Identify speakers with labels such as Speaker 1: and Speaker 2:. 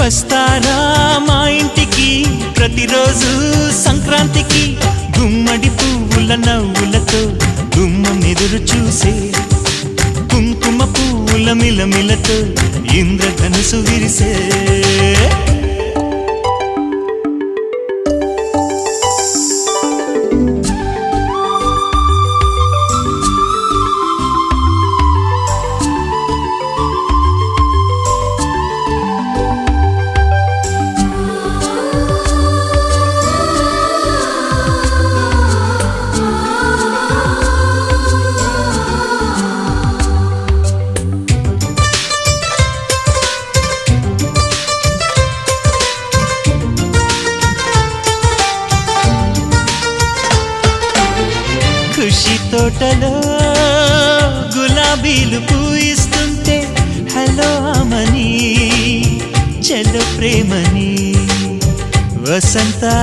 Speaker 1: వస్తారా మా ఇంటికి ప్రతిరోజు సంక్రాంతికి గుమ్మడి పువ్వుల నవ్వులతో గుమ్మం ఎదురు చూసే కుంకుమ పువ్వుల మిలమిలతో ఇంద్రధనుసు విరిసే ఖుషి తోటలో గులాబీలు పూయిస్తుంటే హలో అమని చలో ప్రేమని వసంతాలి